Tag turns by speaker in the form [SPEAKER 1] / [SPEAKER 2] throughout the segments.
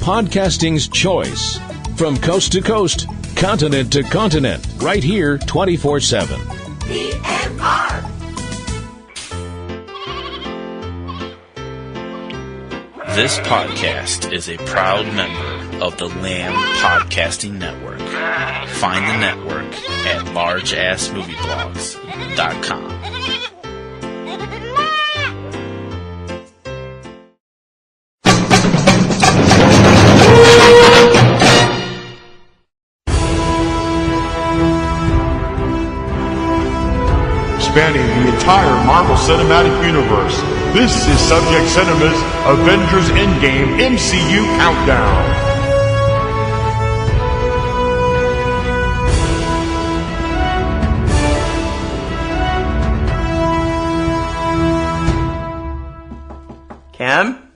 [SPEAKER 1] podcasting's choice. From coast to coast, continent to continent, right here 24/7.
[SPEAKER 2] PNR.
[SPEAKER 3] This podcast is a proud member of the Lamb Podcasting Network. Find the network at largeassmovieblogs.com.
[SPEAKER 4] Spanning the entire Marvel Cinematic Universe, this is Subject Cinema's Avengers Endgame MCU Countdown.
[SPEAKER 5] Cam?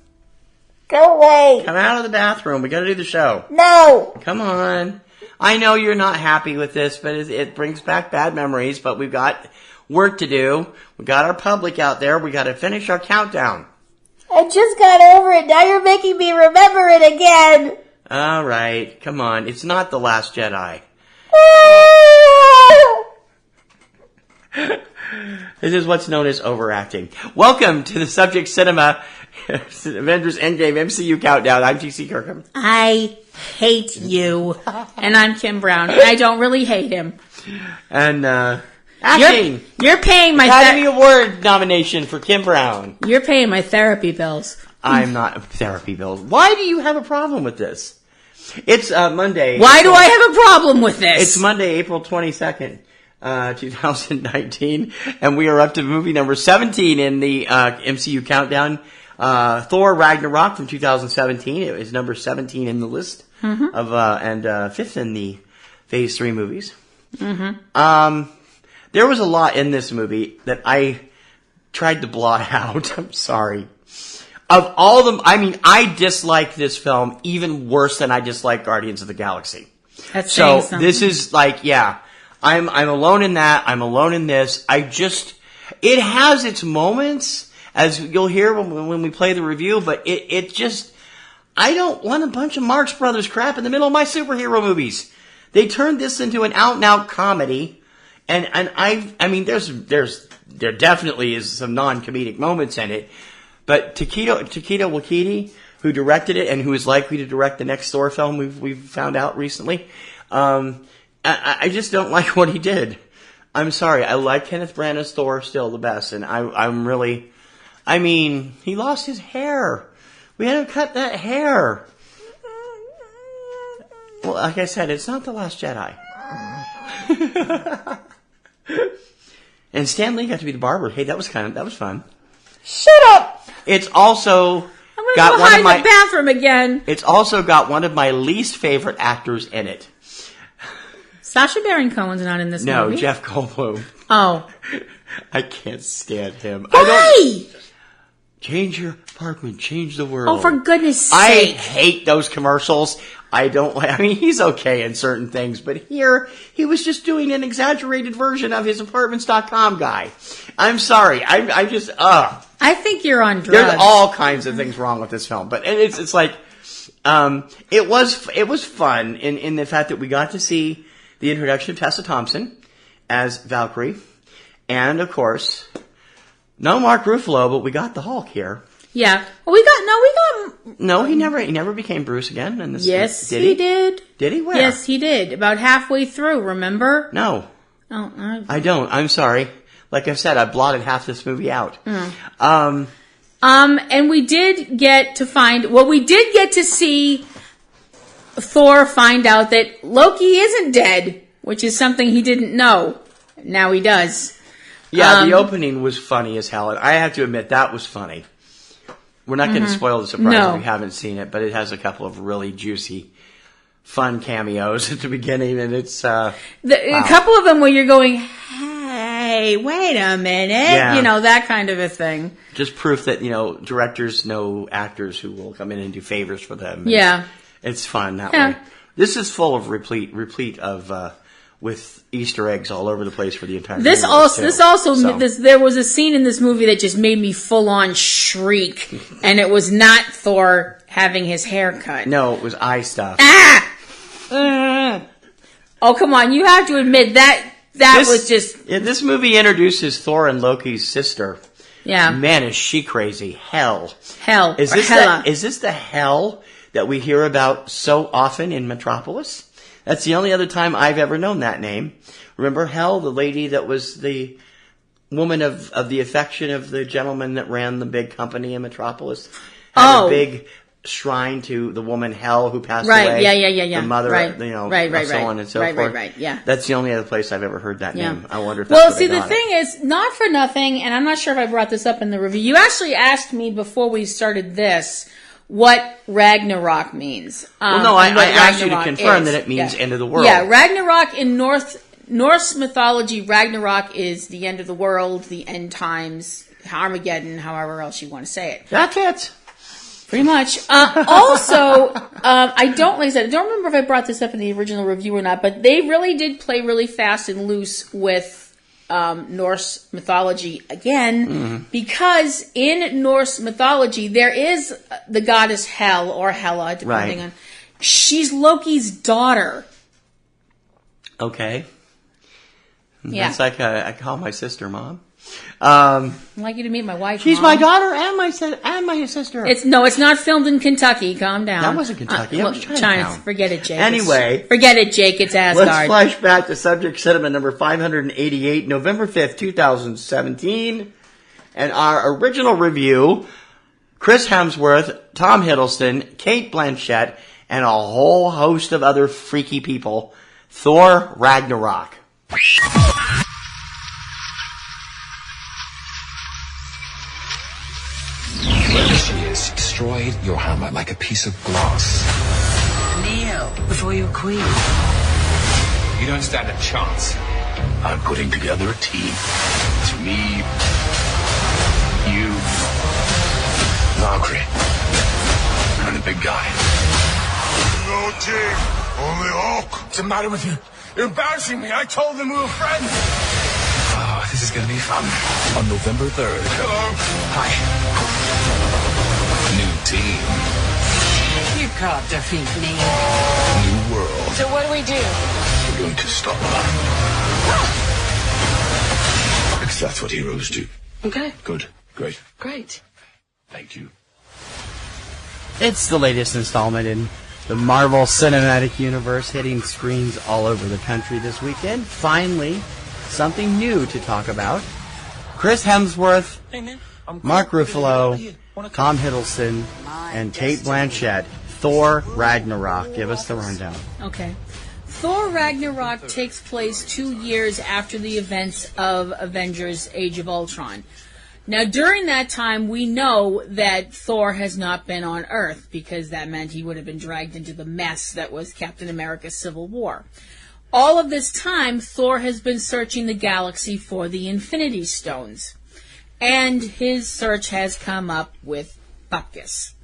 [SPEAKER 6] Go away.
[SPEAKER 5] Come out of the bathroom. We gotta do the show.
[SPEAKER 6] No.
[SPEAKER 5] Come on. I know you're not happy with this, but it brings back bad memories, but we've got work to do. We got our public out there. We gotta finish our countdown.
[SPEAKER 6] I just got over it. Now you're making me remember it again.
[SPEAKER 5] Alright. Come on. It's not The Last Jedi. This is what's known as overacting. Welcome to the Subject Cinema Avengers Endgame MCU Countdown. I'm TC Kirkham.
[SPEAKER 7] I hate you. And I'm Kim Brown. I don't really hate him.
[SPEAKER 5] And, acting.
[SPEAKER 7] You're paying my
[SPEAKER 5] Academy Award nomination for Kim Brown.
[SPEAKER 7] You're paying my therapy bills.
[SPEAKER 5] I'm not therapy bills. Why do you have a problem with this? It's Monday.
[SPEAKER 7] Why do I have a problem with this?
[SPEAKER 5] It's Monday, April 22nd. 2019, and we are up to movie number 17 in the MCU countdown. Thor Ragnarok from 2017. It was number 17 in the list of and fifth in the Phase 3 movies. There was a lot in this movie that I tried to blot out. I'm sorry. Of all of them, I mean, I dislike this film even worse than I dislike Guardians of the Galaxy.
[SPEAKER 7] That's saying something.
[SPEAKER 5] This is like, yeah. I'm alone in that. I'm alone in this. It has its moments, as you'll hear when we play the review, but it just, I don't want a bunch of Marx Brothers crap in the middle of my superhero movies. They turned this into an out and out comedy, and I mean, there definitely is some non-comedic moments in it, but Taika Waititi, who directed it and who is likely to direct the next Thor film we've found out recently, I just don't like what he did. I'm sorry. I like Kenneth Branagh's Thor still the best, and I'm really, I mean, he lost his hair. We had to cut that hair. Well, like I said, it's not The Last Jedi. And Stan Lee got to be the barber. Hey, that was fun.
[SPEAKER 6] Shut up.
[SPEAKER 5] It's also
[SPEAKER 7] I'm gonna
[SPEAKER 5] got
[SPEAKER 7] go
[SPEAKER 5] one
[SPEAKER 7] hide
[SPEAKER 5] of my,
[SPEAKER 7] in the bathroom again.
[SPEAKER 5] It's also got one of my least favorite actors in it.
[SPEAKER 7] Sacha Baron Cohen's not in this movie.
[SPEAKER 5] No, Jeff Goldblum.
[SPEAKER 7] Oh.
[SPEAKER 5] I can't stand him.
[SPEAKER 7] Why?
[SPEAKER 5] Change your apartment, change the world.
[SPEAKER 7] Oh, for goodness
[SPEAKER 5] I
[SPEAKER 7] sake.
[SPEAKER 5] hate those commercials. I mean, he's okay in certain things, but here, he was just doing an exaggerated version of his apartments.com guy. I'm sorry. I just,
[SPEAKER 7] I think you're on drugs.
[SPEAKER 5] There's all kinds of things wrong with this film, but it's like, it was fun in the fact that we got to see the introduction of Tessa Thompson as Valkyrie, and of course, no Mark Ruffalo, but we got the Hulk here.
[SPEAKER 7] Yeah. Well, we got.
[SPEAKER 5] No, he never became Bruce again in this.
[SPEAKER 7] Yes,
[SPEAKER 5] did
[SPEAKER 7] he did.
[SPEAKER 5] Did he? Where?
[SPEAKER 7] Yes, he did. About halfway through, remember?
[SPEAKER 5] No.
[SPEAKER 7] Oh,
[SPEAKER 5] I don't. I'm sorry. Like I said, I blotted half this movie out.
[SPEAKER 7] And we did get to see Thor find out that Loki isn't dead, which is something he didn't know. Now he does.
[SPEAKER 5] Yeah, the opening was funny as hell. I have to admit, that was funny. We're not going to spoil the surprise if you haven't seen it, but it has a couple of really juicy, fun cameos at the beginning, and it's wow.
[SPEAKER 7] A couple of them where you're going, hey, wait a minute, that kind of a thing.
[SPEAKER 5] Just proof that directors know actors who will come in and do favors for them.
[SPEAKER 7] Yeah,
[SPEAKER 5] it's fun that way. This is full of replete of with Easter eggs all over the place for the entire
[SPEAKER 7] There was a scene in this movie that just made me full on shriek, and it was not Thor having his hair cut.
[SPEAKER 5] No, it was eye stuff.
[SPEAKER 7] Oh, come on, you have to admit that was just...
[SPEAKER 5] Yeah, this movie introduces Thor and Loki's sister.
[SPEAKER 7] Yeah.
[SPEAKER 5] Man, is she crazy. Hell.
[SPEAKER 7] Is
[SPEAKER 5] this the hell that we hear about so often in Metropolis? That's the only other time I've ever known that name. Remember Hell, the lady that was the woman of the affection of the gentleman that ran the big company in Metropolis? Had a big shrine to the woman Hell who passed away.
[SPEAKER 7] Yeah.
[SPEAKER 5] The mother,
[SPEAKER 7] right.
[SPEAKER 5] So on and so forth.
[SPEAKER 7] Right, yeah.
[SPEAKER 5] That's the only other place I've ever heard that name. I wonder if
[SPEAKER 7] Well,
[SPEAKER 5] that's
[SPEAKER 7] see, the thing is, not for nothing, and I'm not sure if I brought this up in the review. You actually asked me before we started this what Ragnarok means.
[SPEAKER 5] I asked you to confirm that it means end of the world.
[SPEAKER 7] Yeah, Ragnarok in Norse mythology, Ragnarok is the end of the world, the end times, Armageddon, however else you want to say it.
[SPEAKER 5] That's it.
[SPEAKER 7] Pretty much. I don't remember if I brought this up in the original review or not, but they really did play really fast and loose with Norse mythology again, because in Norse mythology there is the goddess Hel or Hela, depending on. She's Loki's daughter.
[SPEAKER 5] Okay.
[SPEAKER 7] Yeah.
[SPEAKER 5] That's like I call my sister Mom.
[SPEAKER 7] I'd like you to meet my wife.
[SPEAKER 5] She's
[SPEAKER 7] Mom.
[SPEAKER 5] my daughter and my sister.
[SPEAKER 7] It's not filmed in Kentucky. Calm down.
[SPEAKER 5] That wasn't Kentucky. That was
[SPEAKER 7] China. Forget it, Jake.
[SPEAKER 5] Anyway,
[SPEAKER 7] forget it, Jake. It's Asgard.
[SPEAKER 5] Let's flash back to Subject Cinema number 588, November 5th, 2017, and our original review: Chris Hemsworth, Tom Hiddleston, Kate Blanchett, and a whole host of other freaky people. Thor: Ragnarok.
[SPEAKER 8] Wherever she is, destroyed your hammer like a piece of glass.
[SPEAKER 2] Kneel before your queen.
[SPEAKER 8] You don't stand a chance.
[SPEAKER 9] I'm putting together a team. It's me, you, Valkyrie, and the big guy.
[SPEAKER 4] No team, only Hulk.
[SPEAKER 8] What's the matter with you? You're embarrassing me. I told them we were friends. Oh, this is going to be fun.
[SPEAKER 9] On November 3rd.
[SPEAKER 8] Hello. Hi.
[SPEAKER 9] New team.
[SPEAKER 2] You can't defeat me.
[SPEAKER 9] New world.
[SPEAKER 2] So what do we do?
[SPEAKER 9] We're going to stop her. Because that's what heroes do.
[SPEAKER 2] Okay.
[SPEAKER 9] Good. Great.
[SPEAKER 2] Great.
[SPEAKER 9] Thank you.
[SPEAKER 5] It's the latest installment in the Marvel Cinematic Universe, hitting screens all over the country this weekend. Finally, something new to talk about. Chris Hemsworth, Mark Ruffalo, Tom Hiddleston, and Kate Blanchett. Thor: Ragnarok. Give us the rundown.
[SPEAKER 7] Okay. Thor: Ragnarok takes place 2 years after the events of Avengers: Age of Ultron. Now, during that time, we know that Thor has not been on Earth, because that meant he would have been dragged into the mess that was Captain America's Civil War. All of this time, Thor has been searching the galaxy for the Infinity Stones. And his search has come up with Bupkis.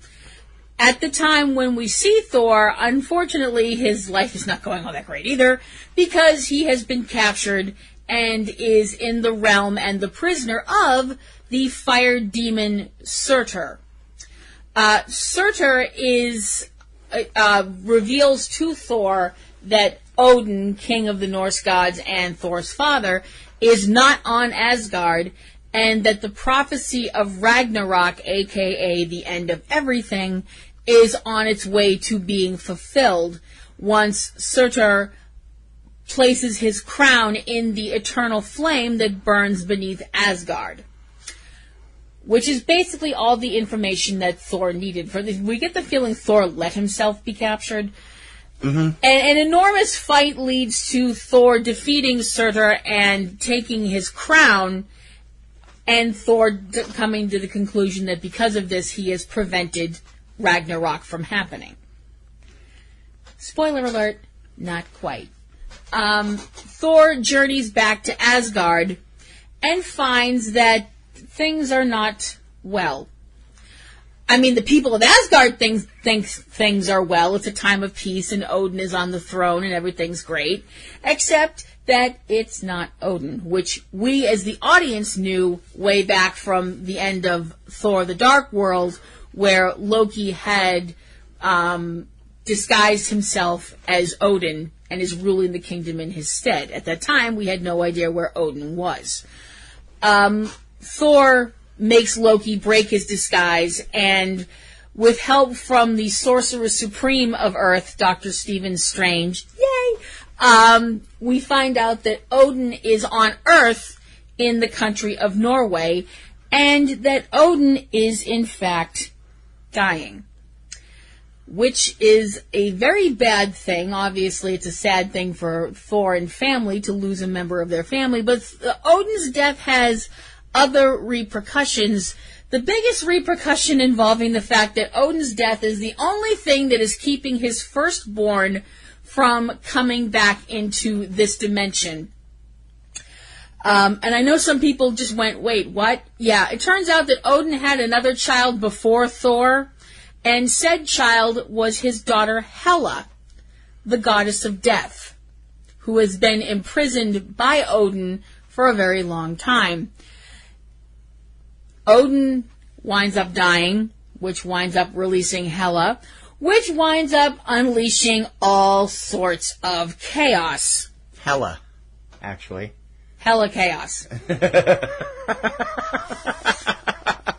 [SPEAKER 7] At the time when we see Thor, unfortunately, his life is not going all that great either, because he has been captured and is in the realm and the prisoner of the fire demon Surtur. Surtur reveals to Thor that Odin, king of the Norse gods and Thor's father, is not on Asgard, and that the prophecy of Ragnarok, aka the end of everything, is on its way to being fulfilled once Surtur places his crown in the eternal flame that burns beneath Asgard. Which is basically all the information that Thor needed. We get the feeling Thor let himself be captured. Mm-hmm. And an enormous fight leads to Thor defeating Surtur and taking his crown, and Thor coming to the conclusion that because of this he has prevented Ragnarok from happening. Spoiler alert, not quite. Thor journeys back to Asgard and finds that things are not well. I mean, the people of Asgard think things are well. It's a time of peace, and Odin is on the throne, and everything's great. Except that it's not Odin, which we as the audience knew way back from the end of Thor the Dark World, where Loki had disguised himself as Odin and is ruling the kingdom in his stead. At that time, we had no idea where Odin was. Thor makes Loki break his disguise, and with help from the Sorcerer Supreme of Earth, Dr. Stephen Strange, yay! We find out that Odin is on Earth in the country of Norway, and that Odin is in fact dying, which is a very bad thing. Obviously, it's a sad thing for Thor and family to lose a member of their family, but Odin's death has other repercussions. The biggest repercussion involving the fact that Odin's death is the only thing that is keeping his firstborn from coming back into this dimension. And I know some people just went, wait, what? Yeah, it turns out that Odin had another child before Thor, and said child was his daughter Hela, the goddess of death, who has been imprisoned by Odin for a very long time. Odin winds up dying, which winds up releasing Hela, which winds up unleashing all sorts of chaos.
[SPEAKER 5] Hela, actually.
[SPEAKER 7] Hella chaos.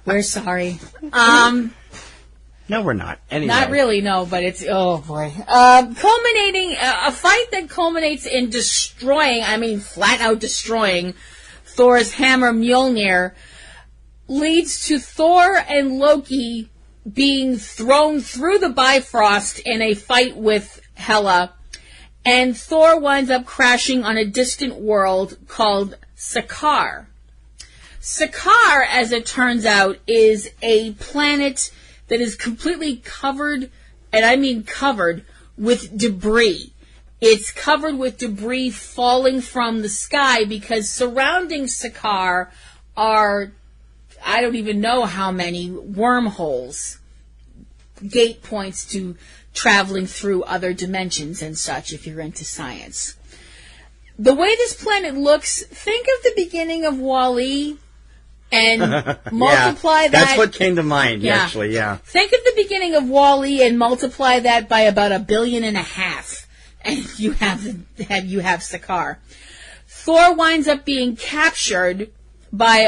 [SPEAKER 7] We're sorry.
[SPEAKER 5] No, we're not. Anyway.
[SPEAKER 7] Not really, no, but it's, oh boy. Culminating, a fight that culminates in destroying, flat out destroying Thor's hammer Mjolnir, leads to Thor and Loki being thrown through the Bifrost in a fight with Hela, and Thor winds up crashing on a distant world called Sakaar. Sakaar, as it turns out, is a planet that is completely covered, and I mean covered, with debris. It's covered with debris falling from the sky because surrounding Sakaar are, I don't even know how many, wormholes, gate points to traveling through other dimensions and such, if you're into science. The way this planet looks, think of the beginning of WALL-E and multiply that.
[SPEAKER 5] That's what came to mind, actually, yeah.
[SPEAKER 7] Think of the beginning of WALL-E and multiply that by about 1.5 billion, and you have Sakaar. Thor winds up being captured by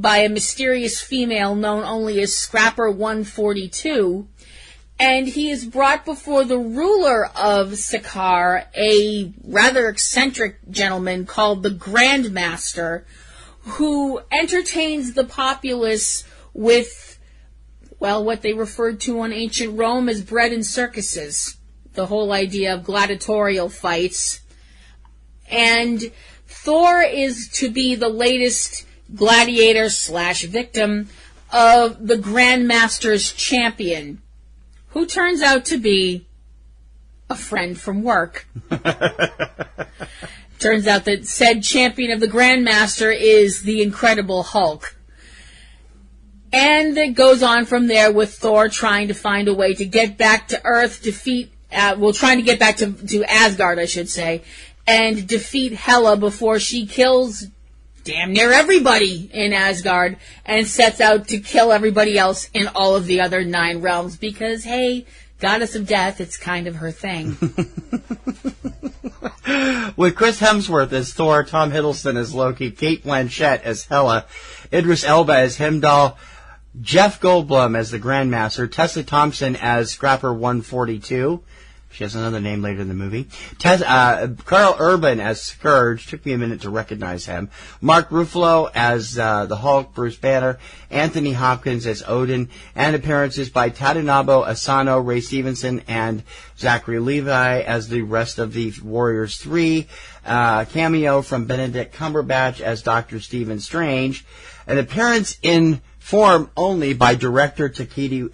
[SPEAKER 7] a mysterious female known only as Scrapper 142, and he is brought before the ruler of Sakaar, a rather eccentric gentleman called the Grandmaster, who entertains the populace with, well, what they referred to in ancient Rome as bread and circuses, the whole idea of gladiatorial fights. And Thor is to be the latest gladiator / victim of the Grandmaster's champion, who turns out to be a friend from work. Turns out that said champion of the Grandmaster is the Incredible Hulk. And it goes on from there with Thor trying to find a way to get back to Earth, trying to get back to Asgard, I should say, and defeat Hela before she kills damn near everybody in Asgard and sets out to kill everybody else in all of the other 9 realms because, hey, goddess of death, it's kind of her thing.
[SPEAKER 5] With Chris Hemsworth as Thor, Tom Hiddleston as Loki, Kate Blanchett as Hela, Idris Elba as Heimdall, Jeff Goldblum as the Grandmaster, Tessa Thompson as Scrapper 142. She has another name later in the movie. Carl Urban as Scourge. Took me a minute to recognize him. Mark Ruffalo as the Hulk, Bruce Banner. Anthony Hopkins as Odin. And appearances by Tadanobu Asano, Ray Stevenson, and Zachary Levi as the rest of the Warriors 3. Cameo from Benedict Cumberbatch as Dr. Stephen Strange. An appearance in form only by director Takiti.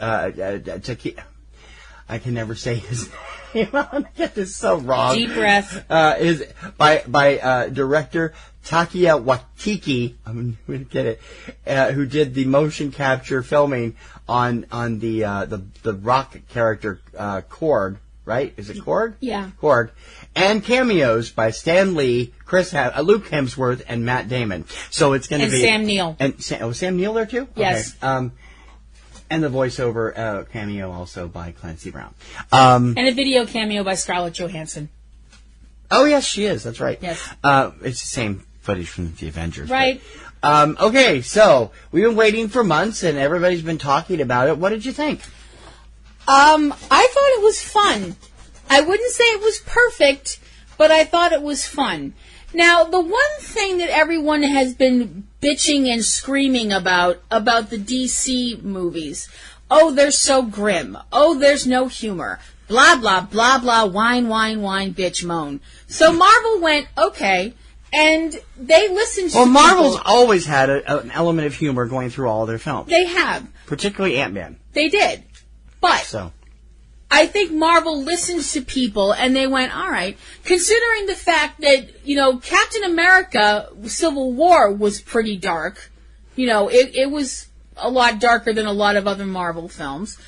[SPEAKER 5] I can never say his name. I get this so wrong.
[SPEAKER 7] Deep breath.
[SPEAKER 5] Is by director Takia Waititi. I'm going to get it. Who did the motion capture filming on the rock character Korg, right? Is it Korg?
[SPEAKER 7] Yeah.
[SPEAKER 5] Korg. And cameos by Stan Lee, Luke Hemsworth, and Matt Damon. So it's going to be
[SPEAKER 7] Sam Neill.
[SPEAKER 5] And Sam Neill there too?
[SPEAKER 7] Yes.
[SPEAKER 5] Okay. And the voiceover cameo also by Clancy Brown.
[SPEAKER 7] And a video cameo by Scarlett Johansson.
[SPEAKER 5] Oh yes, she is. That's right.
[SPEAKER 7] Yes.
[SPEAKER 5] It's the same footage from the Avengers.
[SPEAKER 7] Right.
[SPEAKER 5] But, okay, so we've been waiting for months, and everybody's been talking about it. What did you think?
[SPEAKER 7] I thought it was fun. I wouldn't say it was perfect, but I thought it was fun. Now, the one thing that everyone has been bitching and screaming about the DC movies, oh, they're so grim. Oh, there's no humor. Blah, blah, blah, blah, whine, bitch, moan. So Marvel went, okay, and they listened to
[SPEAKER 5] Marvel's always had an element of humor going through all their films.
[SPEAKER 7] They have.
[SPEAKER 5] Particularly Ant-Man.
[SPEAKER 7] They did. But
[SPEAKER 5] so
[SPEAKER 7] I think Marvel listened to people and they went, all right, considering the fact that, Captain America Civil War was pretty dark. It was a lot darker than a lot of other Marvel films.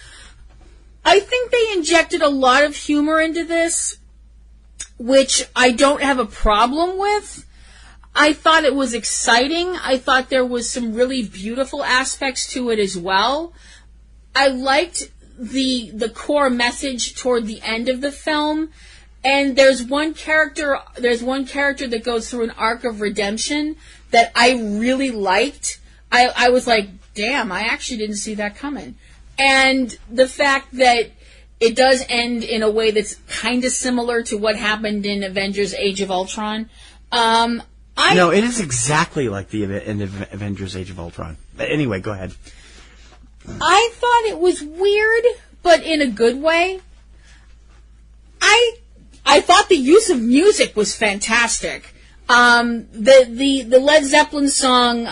[SPEAKER 7] I think they injected a lot of humor into this, which I don't have a problem with. I thought it was exciting. I thought there was some really beautiful aspects to it as well. I liked the core message toward the end of the film, and there's one character that goes through an arc of redemption that I really liked. I was like, damn, I actually didn't see that coming. And the fact that it does end in a way that's kind of similar to what happened in Avengers Age of Ultron. No,
[SPEAKER 5] it is exactly like the end of Avengers Age of Ultron. But anyway, go ahead.
[SPEAKER 7] I thought it was weird, but in a good way. I thought the use of music was fantastic. The Led Zeppelin song,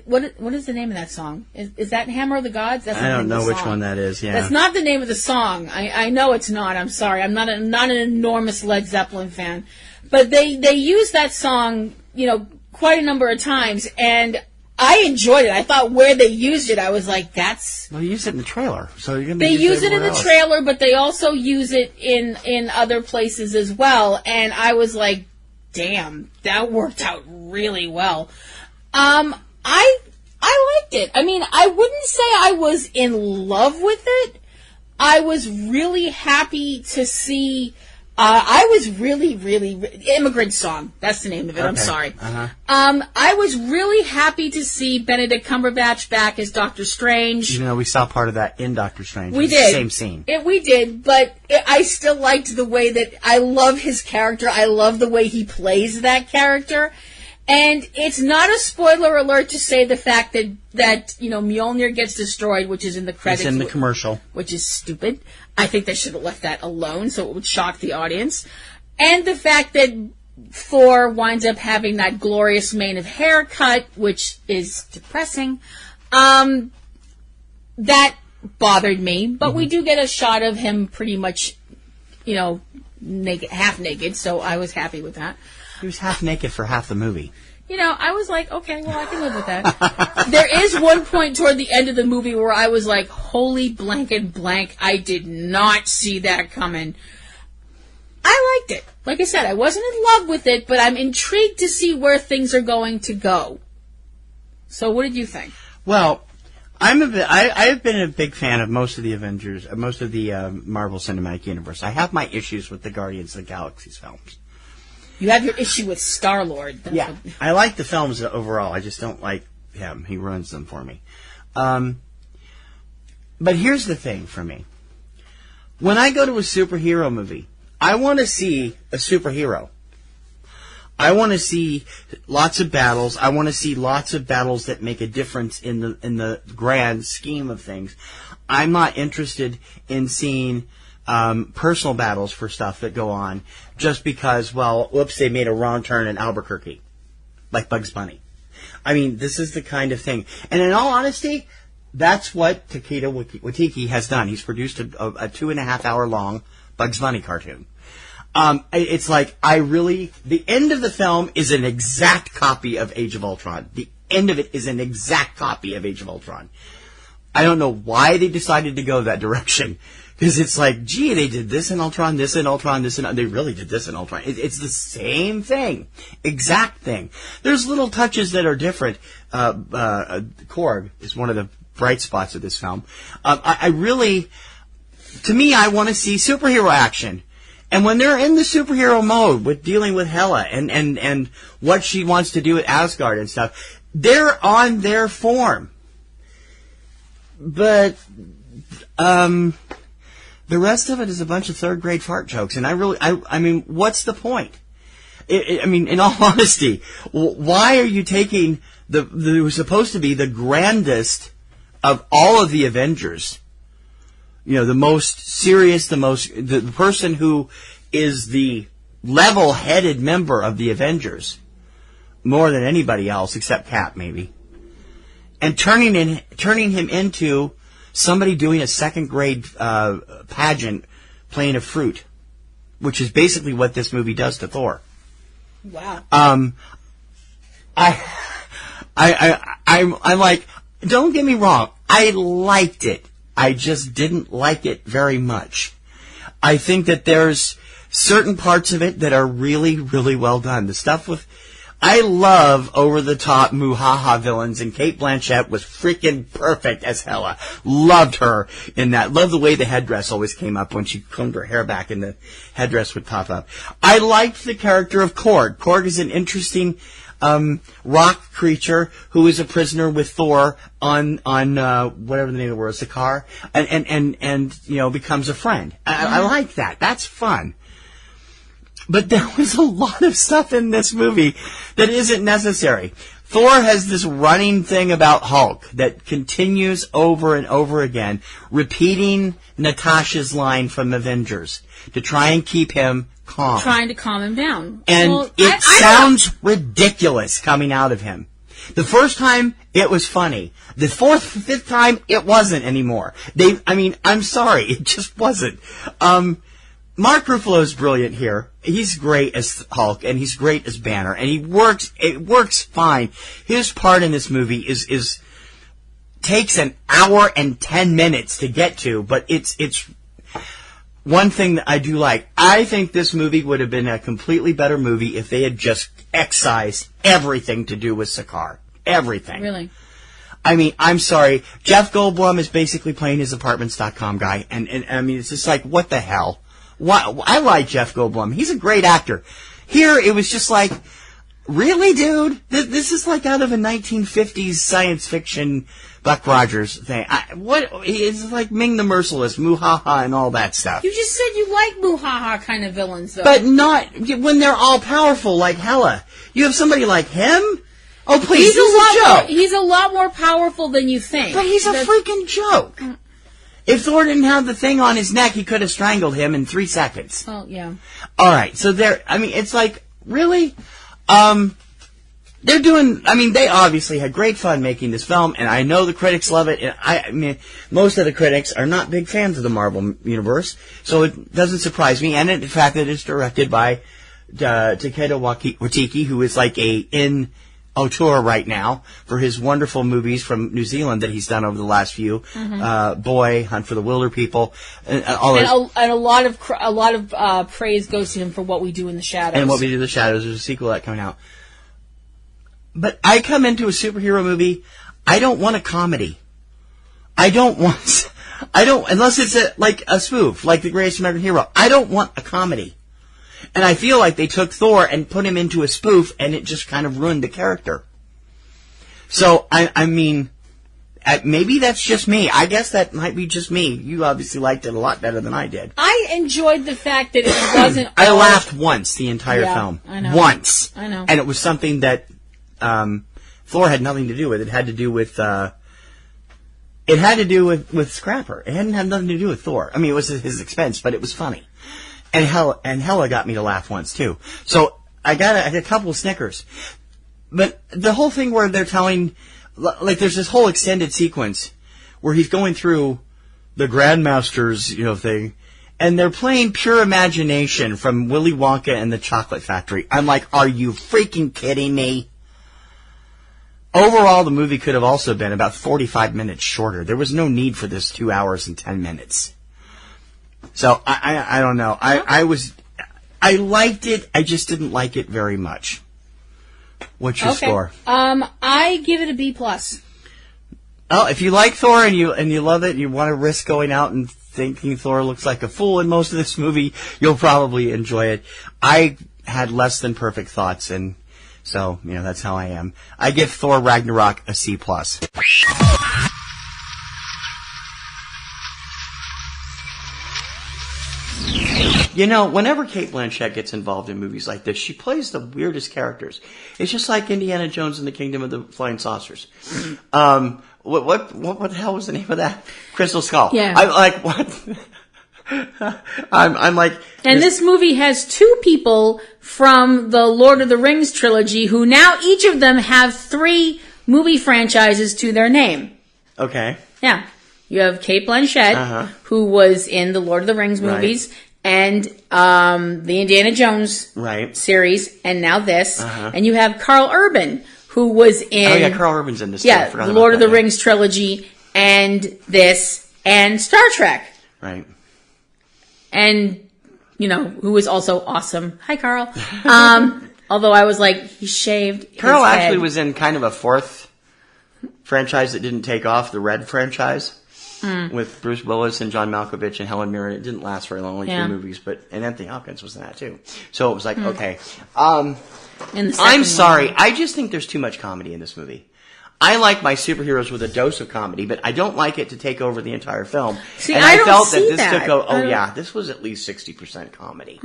[SPEAKER 7] what is the name of that song? Is that Hammer of the Gods? That's
[SPEAKER 5] I don't know which one that is, yeah.
[SPEAKER 7] That's not the name of the song. I know it's not. I'm sorry. I'm not an enormous Led Zeppelin fan. But they used that song, quite a number of times, and I enjoyed it. I thought where they used it, I was like, that's...
[SPEAKER 5] Well, you used it in the trailer, so you're going to
[SPEAKER 7] They use it in the
[SPEAKER 5] else.
[SPEAKER 7] trailer, but they also use it in other places as well, and I was like, damn, that worked out really well. I liked it. I mean, I wouldn't say I was in love with it. I was really happy to see... I was really, Immigrant Song. That's the name of it. Okay. I'm sorry.
[SPEAKER 5] Uh-huh.
[SPEAKER 7] I was really happy to see Benedict Cumberbatch back as Doctor Strange.
[SPEAKER 5] Even though we saw part of that in Doctor Strange.
[SPEAKER 7] We did.
[SPEAKER 5] Same scene.
[SPEAKER 7] We did, but I still liked the way that... I love his character. I love the way he plays that character. And it's not a spoiler alert to say the fact that Mjolnir gets destroyed, which is in the credits.
[SPEAKER 5] It's in the commercial.
[SPEAKER 7] Which is stupid. I think they should have left that alone so it would shock the audience. And the fact that Thor winds up having that glorious mane of hair cut, which is depressing, that bothered me. But we do get a shot of him pretty much, naked, half naked, so I was happy with that.
[SPEAKER 5] He was half naked for half the movie.
[SPEAKER 7] I was like, okay, well, I can live with that. There is one point toward the end of the movie where I was like, holy blank and blank, I did not see that coming. I liked it. Like I said, I wasn't in love with it, but I'm intrigued to see where things are going to go. So what did you think?
[SPEAKER 5] Well, I have been a big fan of most of the Avengers, most of the Marvel Cinematic Universe. I have my issues with the Guardians of the Galaxy films.
[SPEAKER 7] You have your issue with Star-Lord.
[SPEAKER 5] Yeah, I like the films overall. I just don't like him. He ruins them for me. But here's the thing for me. When I go to a superhero movie, I want to see a superhero. I want to see lots of battles. I want to see lots of battles that make a difference in the grand scheme of things. I'm not interested in seeing personal battles for stuff that go on just because, they made a wrong turn in Albuquerque, like Bugs Bunny. I mean, this is the kind of thing. And in all honesty, that's what Taika Waititi has done. He's produced a 2.5 hour long Bugs Bunny cartoon. It's like, the end of the film is an exact copy of Age of Ultron. The end of it is an exact copy of Age of Ultron. I don't know why they decided to go that direction. Because it's like, gee, they did this in Ultron, this in Ultron, this in... They really did this in Ultron. It's the same thing. Exact thing. There's little touches that are different. Korg is one of the bright spots of this film. To me, I want to see superhero action. And when they're in the superhero mode with dealing with Hela and what she wants to do with Asgard and stuff, they're on their form. But the rest of it is a bunch of third-grade fart jokes, and I mean, what's the point? I mean, in all honesty, why are you taking it was supposed to be the grandest of all of the Avengers? You know, the most serious, the person who is the level-headed member of the Avengers, more than anybody else, except Cap, maybe. And turning him into somebody doing a second-grade pageant playing a fruit, which is basically what this movie does to Thor.
[SPEAKER 7] Wow.
[SPEAKER 5] I'm like, don't get me wrong, I liked it. I just didn't like it very much. I think that there's certain parts of it that are really, really well done. The stuff with... I love over-the-top Muhaha villains, and Cate Blanchett was freaking perfect as Hela. Loved her in that. Loved the way the headdress always came up when she combed her hair back and the headdress would pop up. I liked the character of Korg. Korg is an interesting rock creature who is a prisoner with Thor on whatever the name of the word is, Sakaar, and you know, becomes a friend. I like that. That's fun. But there was a lot of stuff in this movie that isn't necessary. Thor has this running thing about Hulk that continues over and over again, repeating Natasha's line from Avengers to try and keep him calm.
[SPEAKER 7] Trying to calm him down.
[SPEAKER 5] And it sounds ridiculous coming out of him. The first time, it was funny. The fifth time, it wasn't anymore. I'm sorry, it just wasn't. Mark Ruffalo is brilliant here. He's great as Hulk, and he's great as Banner, and it works fine. His part in this movie takes an hour and 10 minutes to get to, but it's one thing that I do like. I think this movie would have been a completely better movie if they had just excised everything to do with Sakaar. Everything.
[SPEAKER 7] Really?
[SPEAKER 5] I mean, I'm sorry. Jeff Goldblum is basically playing his Apartments.com guy, and I mean, it's just like, what the hell? I like Jeff Goldblum. He's a great actor. Here, it was just like, really, dude? This is like out of a 1950s science fiction Buck Rogers thing. It's like Ming the Merciless, Muhaha, and all that stuff.
[SPEAKER 7] You just said you like Muhaha kind of villains, though.
[SPEAKER 5] But not when they're all powerful like Hela. You have somebody like him? Oh, please, he's a joke.
[SPEAKER 7] He's a lot more powerful than you think.
[SPEAKER 5] But he's a freaking joke. If Thor didn't have the thing on his neck, he could have strangled him in 3 seconds.
[SPEAKER 7] Oh, yeah.
[SPEAKER 5] All right, so it's like, really? They obviously had great fun making this film, and I know the critics love it. And I mean, most of the critics are not big fans of the Marvel Universe, so it doesn't surprise me. And the fact that it's directed by Taika Waititi, who is like in auteur right now for his wonderful movies from New Zealand that he's done over the last few. Boy, Hunt for the Wilder People, and
[SPEAKER 7] a lot of praise goes to him for What We Do in the Shadows.
[SPEAKER 5] And What We Do in the Shadows. There's a sequel to that coming out. But I come into a superhero movie, I don't want a comedy. Unless it's like a spoof, like The Greatest American Hero. I don't want a comedy. And I feel like they took Thor and put him into a spoof, and it just kind of ruined the character. So, I mean, maybe that's just me. I guess that might be just me. You obviously liked it a lot better than I did.
[SPEAKER 7] I enjoyed the fact that it wasn't...
[SPEAKER 5] I laughed once the entire film.
[SPEAKER 7] I know.
[SPEAKER 5] Once.
[SPEAKER 7] I know.
[SPEAKER 5] And it was something that Thor had nothing to do with. It had to do with... with Scrapper. It hadn't had nothing to do with Thor. I mean, it was at his expense, but it was funny. And Hela got me to laugh once, too. So, I got a couple of snickers. But the whole thing where they're telling... Like, there's this whole extended sequence where he's going through the Grandmaster's, thing, and they're playing Pure Imagination from Willy Wonka and the Chocolate Factory. I'm like, are you freaking kidding me? Overall, the movie could have also been about 45 minutes shorter. There was no need for this 2 hours and 10 minutes. So, I don't know. I liked it. I just didn't like it very much. What's your score?
[SPEAKER 7] I give it a B+.
[SPEAKER 5] Oh, if you like Thor and you love it, and you want to risk going out and thinking Thor looks like a fool in most of this movie, you'll probably enjoy it. I had less than perfect thoughts, and so, that's how I am. I give Thor Ragnarok a C+. Whenever Cate Blanchett gets involved in movies like this, she plays the weirdest characters. It's just like Indiana Jones and the Kingdom of the Flying Saucers. What the hell was the name of that? Crystal Skull.
[SPEAKER 7] Yeah.
[SPEAKER 5] I'm like, what? I'm like...
[SPEAKER 7] And this movie has two people from the Lord of the Rings trilogy who now each of them have 3 movie franchises to their name.
[SPEAKER 5] Okay.
[SPEAKER 7] Yeah. You have Cate Blanchett, who was in the Lord of the Rings movies, and the Indiana Jones series, and now this. And you have Carl Urban, who was in...
[SPEAKER 5] Oh, yeah, Carl Urban's in this.
[SPEAKER 7] Yeah, the Lord of the Rings trilogy, and this, and Star Trek.
[SPEAKER 5] Right.
[SPEAKER 7] And, who was also awesome. Hi, Carl. Although I was like, he shaved
[SPEAKER 5] Carl
[SPEAKER 7] his head.
[SPEAKER 5] actually was in kind of a 4th franchise that didn't take off, the Red franchise. With Bruce Willis and John Malkovich and Helen Mirren. It didn't last very long, only 2 movies, and Anthony Hopkins was in that too. So it was like, okay. I'm sorry. I just think there's too much comedy in this movie. I like my superheroes with a dose of comedy, but I don't like it to take over the entire film.
[SPEAKER 7] See,
[SPEAKER 5] and
[SPEAKER 7] I
[SPEAKER 5] felt
[SPEAKER 7] don't see
[SPEAKER 5] that. This was at least 60% comedy.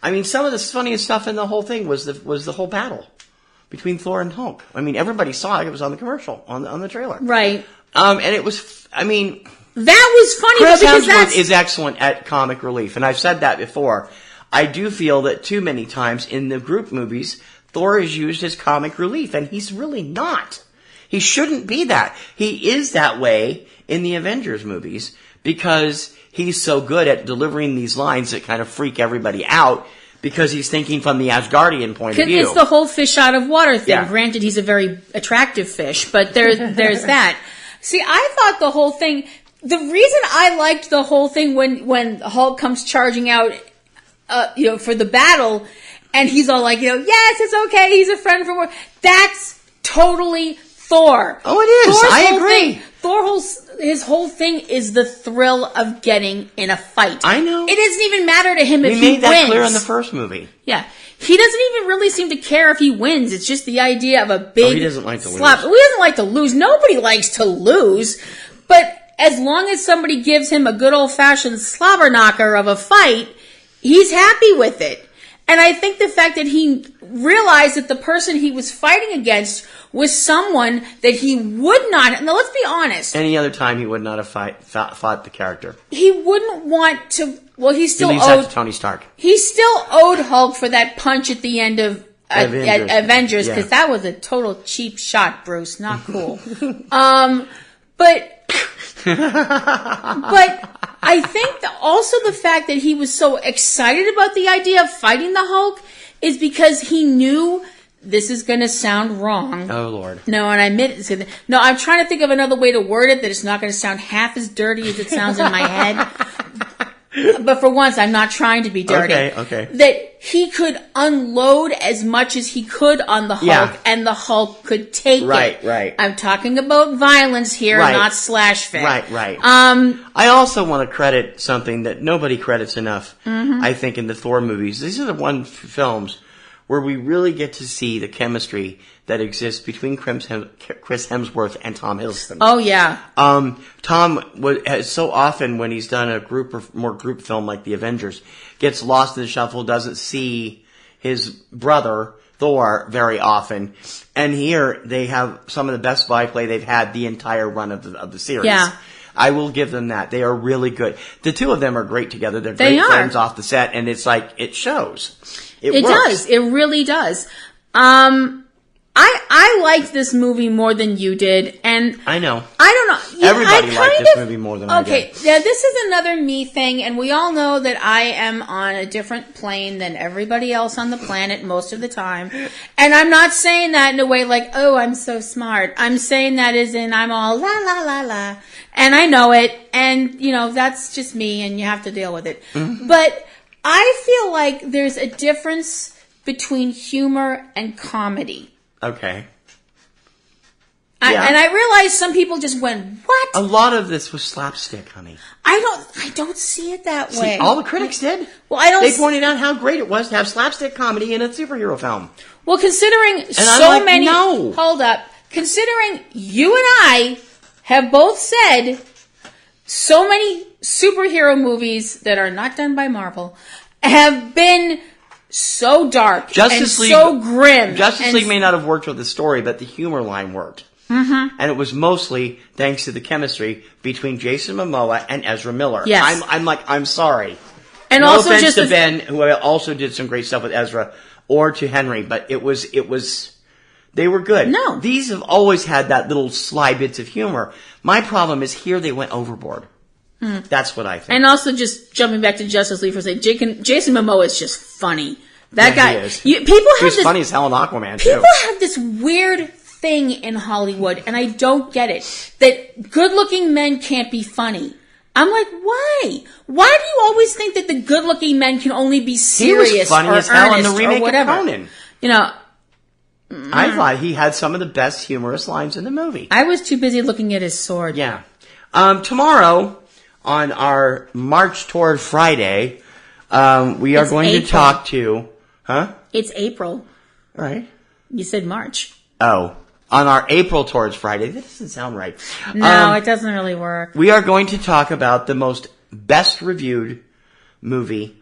[SPEAKER 5] I mean, some of the funniest stuff in the whole thing was the whole battle between Thor and Hulk. I mean, everybody saw it. It was on the commercial, on the trailer.
[SPEAKER 7] Right.
[SPEAKER 5] And it was, that
[SPEAKER 7] was funny,
[SPEAKER 5] Chris
[SPEAKER 7] because
[SPEAKER 5] Hemsworth is excellent at comic relief, and I've said that before. I do feel that too many times in the group movies, Thor is used as comic relief, and he's really not. He shouldn't be that. He is that way in the Avengers movies because he's so good at delivering these lines that kind of freak everybody out because he's thinking from the Asgardian point of view.
[SPEAKER 7] It's the whole fish out of water thing.
[SPEAKER 5] Yeah.
[SPEAKER 7] Granted, he's a very attractive fish, but there's that. See, I thought the whole thing, the reason I liked the whole thing when Hulk comes charging out, for the battle, and he's all like, yes, it's okay, he's a friend from work. That's totally Thor.
[SPEAKER 5] Oh, it is.
[SPEAKER 7] Thor's
[SPEAKER 5] I
[SPEAKER 7] whole
[SPEAKER 5] agree.
[SPEAKER 7] Thing, his whole thing is the thrill of getting in a fight.
[SPEAKER 5] I know.
[SPEAKER 7] It doesn't even matter to him if he wins.
[SPEAKER 5] We made that clear in the first movie.
[SPEAKER 7] Yeah. He doesn't even really seem to care if he wins. It's just the idea of a big
[SPEAKER 5] he doesn't like to
[SPEAKER 7] slap.
[SPEAKER 5] lose.
[SPEAKER 7] He doesn't like to lose. Nobody likes to lose. But as long as somebody gives him a good old-fashioned slobber knocker of a fight, he's happy with it. And I think the fact that he realized that the person he was fighting against was someone that he would not... Now, let's be honest.
[SPEAKER 5] Any other time he would not have fought the character.
[SPEAKER 7] He wouldn't want to... Well, he still
[SPEAKER 5] leaves
[SPEAKER 7] owed...
[SPEAKER 5] that to Tony Stark.
[SPEAKER 7] He still owed Hulk for that punch at the end of Avengers, because that was a total cheap shot, Bruce. Not cool. But I think also the fact that he was so excited about the idea of fighting the Hulk is because he knew this is going to sound wrong.
[SPEAKER 5] Oh, Lord.
[SPEAKER 7] No, and I admit it. No, I'm trying to think of another way to word it that it's not going to sound half as dirty as it sounds in my head. But for once, I'm not trying to be dirty.
[SPEAKER 5] Okay.
[SPEAKER 7] That he could unload as much as he could on the Hulk, and the Hulk could take it.
[SPEAKER 5] Right.
[SPEAKER 7] I'm talking about violence here, not slash fic.
[SPEAKER 5] Right. I also want to credit something that nobody credits enough, I think, in the Thor movies. These are the films where we really get to see the chemistry that exists between Chris Hemsworth and Tom Hiddleston.
[SPEAKER 7] Oh, yeah.
[SPEAKER 5] Tom has so often, when he's done a more group film like the Avengers, gets lost in the shuffle, doesn't see his brother, Thor, very often. And here, they have some of the best byplay they've had the entire run of the series.
[SPEAKER 7] Yeah.
[SPEAKER 5] I will give them that. They are really good. The two of them are great together. They're great friends off the set, and it's like, it shows. It works.
[SPEAKER 7] Does. It really does. I liked this movie more than you did, and
[SPEAKER 5] I know.
[SPEAKER 7] I don't know. Yeah,
[SPEAKER 5] Everybody liked this movie more than I did.
[SPEAKER 7] Okay, yeah, this is another me thing, and we all know that I am on a different plane than everybody else on the planet most of the time. And I'm not saying that in a way like, oh, I'm so smart. I'm saying that as in I'm all la la la la, and I know it, and that's just me, and you have to deal with it. Mm-hmm. But I feel like there's a difference between humor and comedy.
[SPEAKER 5] Okay.
[SPEAKER 7] And I realize some people just went, what?
[SPEAKER 5] A lot of this was slapstick, honey.
[SPEAKER 7] I don't see it that way.
[SPEAKER 5] All the critics did.
[SPEAKER 7] Well, they
[SPEAKER 5] pointed out how great it was to have slapstick comedy in a superhero film.
[SPEAKER 7] Well, considering hold up. Considering you and I have both said so many superhero movies that are not done by Marvel have been so dark so grim.
[SPEAKER 5] Justice League may not have worked with the story, but the humor line worked.
[SPEAKER 7] Mm-hmm.
[SPEAKER 5] And it was mostly thanks to the chemistry between Jason Momoa and Ezra Miller.
[SPEAKER 7] Yes.
[SPEAKER 5] I'm sorry.
[SPEAKER 7] And
[SPEAKER 5] no
[SPEAKER 7] also
[SPEAKER 5] offense
[SPEAKER 7] just
[SPEAKER 5] to Ben, who also did some great stuff with Ezra, or to Henry, but it was they were good.
[SPEAKER 7] No.
[SPEAKER 5] These have always had that little sly bits of humor. My problem is here they went overboard. That's what I think.
[SPEAKER 7] And also, just jumping back to Justice League for a second, Jason Momoa is just funny. That guy,
[SPEAKER 5] he is. He's funny as hell in Aquaman too.
[SPEAKER 7] People have this weird thing in Hollywood, and I don't get it, that good-looking men can't be funny. I'm like, why? Why do you always think that the good-looking men can only be serious
[SPEAKER 5] he was funny
[SPEAKER 7] or
[SPEAKER 5] as hell in the
[SPEAKER 7] earnest
[SPEAKER 5] remake
[SPEAKER 7] or whatever?
[SPEAKER 5] of Conan.
[SPEAKER 7] I
[SPEAKER 5] thought he had some of the best humorous lines in the movie.
[SPEAKER 7] I was too busy looking at his sword.
[SPEAKER 5] Yeah. Tomorrow, on our march toward Friday, we are going to talk to... Huh?
[SPEAKER 7] It's April.
[SPEAKER 5] Right.
[SPEAKER 7] You said March.
[SPEAKER 5] Oh. On our April towards Friday. That doesn't sound right.
[SPEAKER 7] No, it doesn't really work.
[SPEAKER 5] We are going to talk about the most best reviewed movie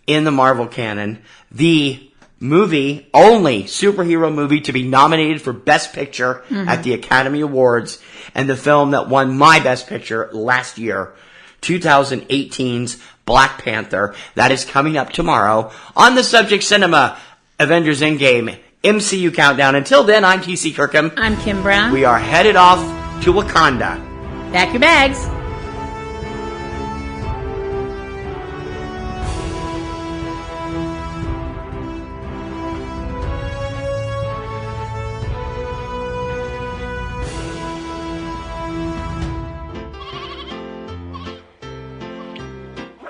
[SPEAKER 5] in the Marvel canon. The only superhero movie to be nominated for Best Picture at the Academy Awards, and the film that won my Best Picture last year, 2018's Black Panther. That is coming up tomorrow on the Subject Cinema Avengers Endgame MCU Countdown. Until then, I'm TC Kirkham.
[SPEAKER 7] I'm Kim Brown.
[SPEAKER 5] We are headed off to Wakanda.
[SPEAKER 7] Pack your bags.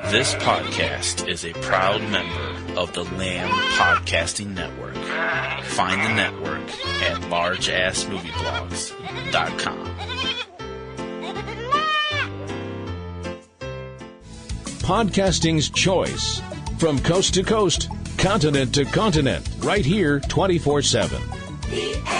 [SPEAKER 3] This podcast is a proud member of the Lamb Podcasting Network. Find the network at largeassmovieblogs.com.
[SPEAKER 1] Podcasting's choice. From coast to coast, continent to continent, right here 24/7.